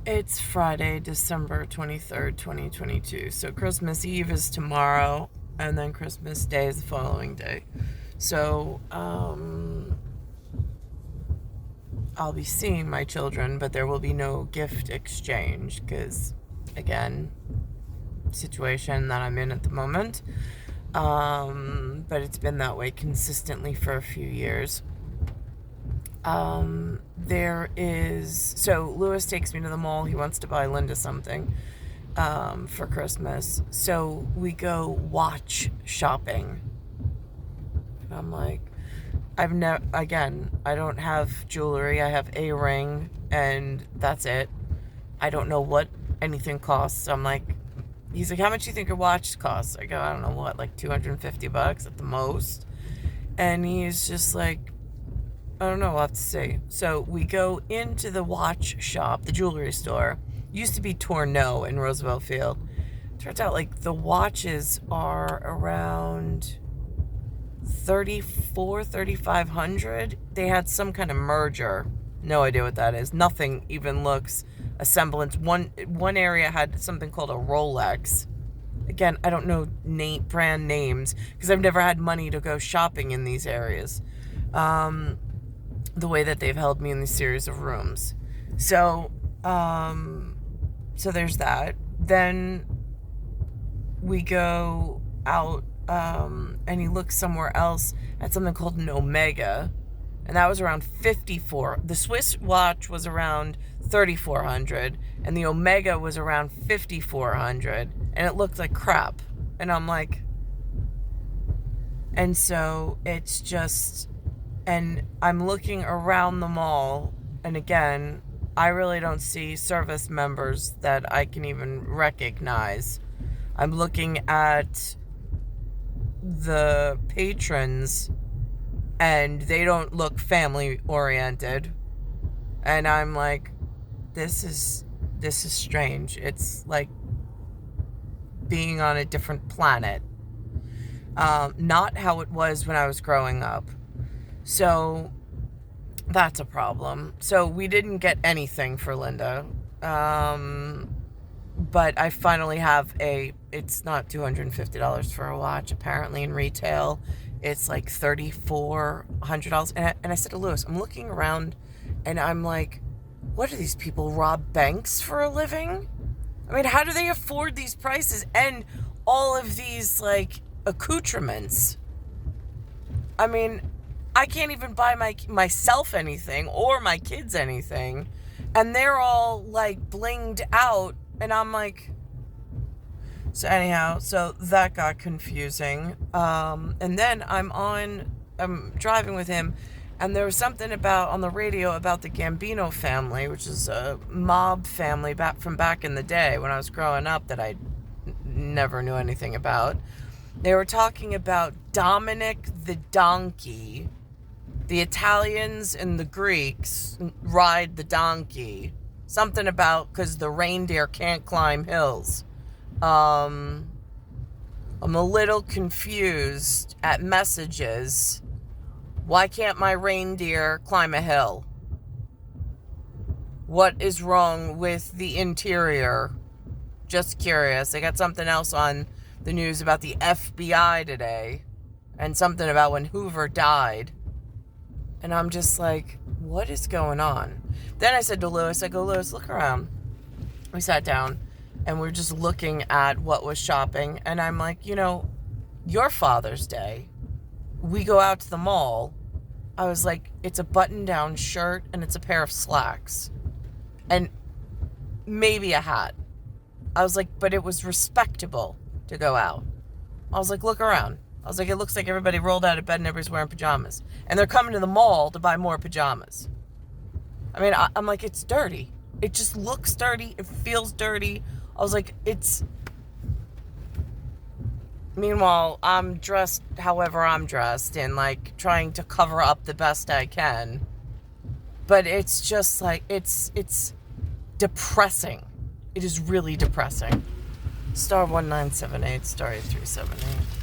It's Friday, December 23rd, 2022. So Christmas Eve is tomorrow, and then Christmas Day is the following day. So, I'll be seeing my children, but there will be no gift exchange because, again, situation that I'm in at the moment. But it's been that way consistently for a few years. So Lewis takes me to the mall. He wants to buy Linda something for Christmas. So we go watch shopping. And I'm like, I don't have jewelry. I have a ring and that's it. I don't know what anything costs. I'm like, he's like, how much do you think your watch costs? I go, I don't know what, like $250 at the most. And he's just like, I don't know, we'll have to see. So we go into the watch shop, the jewelry store. Used to be Tourneau in Roosevelt Field. Turns out, like, the watches are around 3,500. They had some kind of merger. No idea what that is. Nothing even looks a semblance. One area had something called a Rolex. Again, I don't know brand names because I've never had money to go shopping in these areas. The way that they've held me in these series of rooms. So there's that. Then we go out, and he looks somewhere else at something called an Omega, and that was around 54. The Swiss watch was around 3,400, and the Omega was around 5,400, and it looked like crap. And I'm like, and so it's just. And I'm looking around the mall, and again, I really don't see service members that I can even recognize. I'm looking at the patrons, and they don't look family-oriented. And I'm like, this is strange. It's like being on a different planet. Not how it was when I was growing up. So that's a problem. So we didn't get anything for Linda. But I finally have it's not $250 for a watch. Apparently in retail, it's like $3,400. And I said to Lewis, I'm looking around and I'm like, what do these people rob banks for a living? I mean, how do they afford these prices and all of these like accoutrements? I mean, I can't even buy myself anything or my kids anything. And they're all like blinged out. And I'm like, so anyhow, so that got confusing. And then I'm driving with him. And there was something on the radio about the Gambino family, which is a mob family from back in the day when I was growing up that I never knew anything about. They were talking about Dominic the donkey. The Italians and the Greeks ride the donkey. Something about because the reindeer can't climb hills. I'm a little confused at messages. Why can't my reindeer climb a hill? What is wrong with the interior? Just curious. I got something else on the news about the FBI today. And something about when Hoover died. And I'm just like, what is going on? Then I said to Lewis, Lewis, look around. We sat down and we're just looking at what was shopping. And I'm like, your Father's Day, we go out to the mall. I was like, it's a button-down shirt and it's a pair of slacks. And maybe a hat. I was like, but it was respectable to go out. I was like, look around. I was like, it looks like everybody rolled out of bed and everybody's wearing pajamas. And they're coming to the mall to buy more pajamas. I mean, I'm like, it's dirty. It just looks dirty. It feels dirty. I was like, Meanwhile, I'm dressed however I'm dressed and, like, trying to cover up the best I can. But it's just, like, it's depressing. It is really depressing. *1978, *8378.